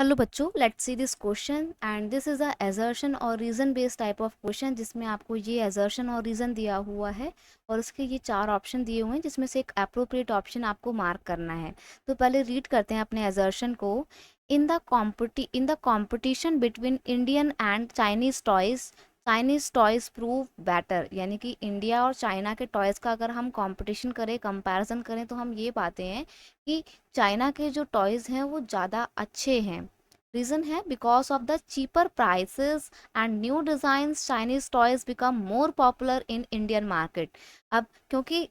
Hello बच्चों, let's see this question and this is a assertion और reason based type of question जिसमें आपको ये assertion और रीजन दिया हुआ है और उसके ये 4 ऑप्शन दिए हुए हैं जिसमें से एक अप्रोप्रिएट ऑप्शन आपको मार्क करना है। तो पहले रीड करते हैं अपने assertion को। In the competition between Indian and Chinese toys prove better, यानी कि इंडिया और चाइना के टॉयज का अगर हम कंपटीशन करें, कंपैरिजन करें, तो हम ये पाते हैं कि चाइना के जो टॉयज हैं वो ज़्यादा अच्छे हैं। रीज़न है because of the cheaper prices and new designs Chinese toys become more popular in Indian market. अब क्योंकि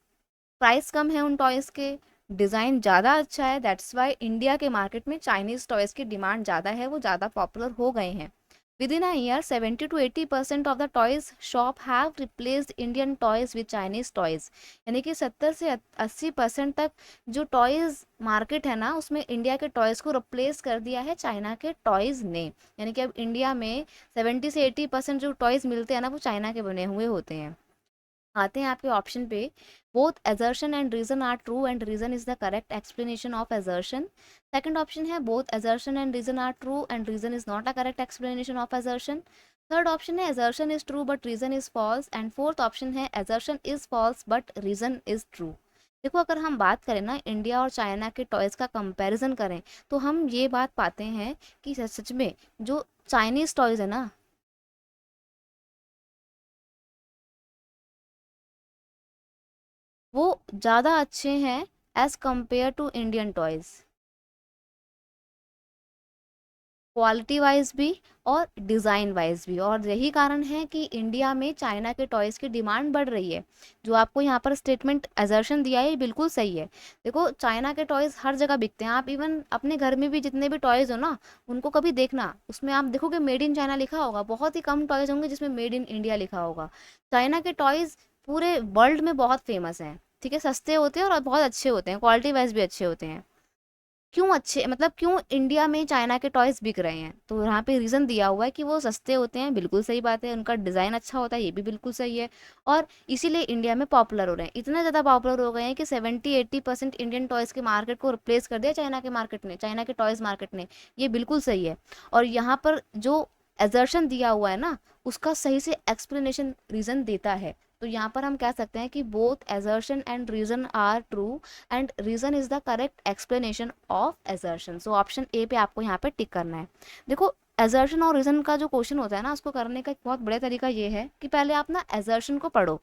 प्राइस कम है उन टॉयज के, डिज़ाइन ज़्यादा अच्छा है, दैट्स वाई इंडिया के मार्केट में चाइनीज टॉयज की डिमांड ज़्यादा है, वो ज़्यादा पॉपुलर हो गए हैं। Within a year, 70 to 80% of the toys shop have replaced Indian toys with Chinese toys। यानी कि 70 से 80% तक जो टॉयज मार्केट है ना, उसमें इंडिया के टॉयज को रिप्लेस कर दिया है चाइना के टॉयज ने। यानी कि अब इंडिया में 70 से 80% जो टॉयज मिलते हैं ना, वो चाइना के बने हुए होते हैं। आते हैं आपके ऑप्शन पे। Both assertion and reason are true and reason is the correct explanation of assertion। Second option है both assertion and reason are true and reason is not a correct explanation of assertion। Third option है assertion is true but reason is false and fourth option है assertion is false but reason is true. देखो, अगर हम बात करें ना India और China के टॉयज का कंपैरिजन करें, तो हम ये बात पाते हैं कि सच में जो चाइनीज टॉयज है ना, वो ज़्यादा अच्छे हैं as compare to Indian toys, quality wise भी और डिज़ाइन वाइज भी। और यही कारण है कि इंडिया में चाइना के टॉयज़ की डिमांड बढ़ रही है। जो आपको यहाँ पर स्टेटमेंट एजर्शन दिया है, ये बिल्कुल सही है। देखो, चाइना के टॉयज़ हर जगह बिकते हैं। आप इवन अपने घर में भी जितने भी टॉयज़ हो ना, उनको कभी देखना, उसमें आप देखोगे मेड इन चाइना लिखा होगा। बहुत ही कम टॉयज़ होंगे जिसमें मेड इन इंडिया लिखा होगा। चाइना के टॉयज़ पूरे वर्ल्ड में बहुत फेमस हैं। ठीक है, सस्ते होते हैं और बहुत अच्छे होते हैं, क्वालिटी वाइज भी अच्छे होते हैं। क्यों अच्छे, मतलब क्यों इंडिया में चाइना के टॉयज बिक रहे हैं, तो यहाँ पे रीजन दिया हुआ है कि वो सस्ते होते हैं, बिल्कुल सही बात है। उनका डिजाइन अच्छा होता है, ये भी बिल्कुल सही है। और इसीलिए इंडिया में पॉपुलर हो रहे हैं, इतने ज्यादा पॉपुलर हो गए हैं कि 70-80% इंडियन टॉयज के मार्केट को रिप्लेस कर दिया चाइना के मार्केट ने, चाइना के टॉयज मार्केट ने। ये बिल्कुल सही है। और यहाँ पर जो एजर्शन दिया हुआ है ना, उसका सही से एक्सप्लेनेशन रीजन देता है। तो यहाँ पर हम कह सकते हैं कि both assertion and reason are true and reason is the correct explanation of assertion. So option A पे आपको यहाँ पे टिक करना है। देखो, एजर्शन और रीजन का जो क्वेश्चन होता है ना, उसको करने का एक बहुत बड़ा तरीका ये है कि पहले आप ना एजर्शन को पढ़ो।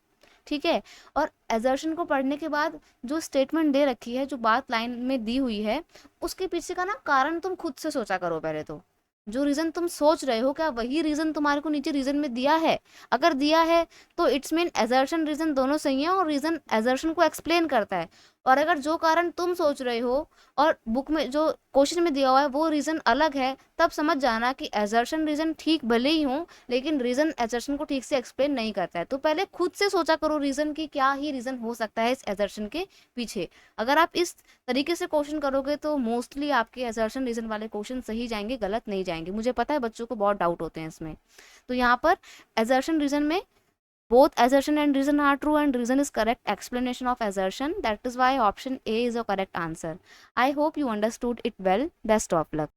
ठीक है, और एजर्शन को पढ़ने के बाद जो स्टेटमेंट दे रखी है, जो बात लाइन में दी हुई है, उसके पीछे का ना कारण तुम खुद से सोचा करो पहले तो। जो रीजन तुम सोच रहे हो, क्या वही रीजन तुम्हारे को नीचे रीजन में दिया है? अगर दिया है तो इट्स मीन एजर्शन रीजन दोनों सही है और रीजन एजर्शन को एक्सप्लेन करता है। और अगर जो कारण तुम सोच रहे हो और बुक में जो क्वेश्चन में दिया हुआ है वो रीजन अलग है, तब समझ जाना कि एजर्शन रीजन ठीक भले ही हो, लेकिन रीजन एजर्शन को ठीक से एक्सप्लेन नहीं करता है। तो पहले खुद से सोचा करो रीजन की क्या ही रीजन हो सकता है इस एजर्शन के पीछे। अगर आप इस तरीके से क्वेश्चन करोगे तो मोस्टली आपके असर्शन रीजन वाले क्वेश्चन सही जाएंगे, गलत नहीं जाएंगे। मुझे पता है बच्चों को बहुत डाउट होते हैं इसमें। तो यहाँ पर assertion रीजन में both assertion and reason are true and reason is correct explanation of assertion. That is why option A is a correct answer. I hope you understood it well. Best of luck.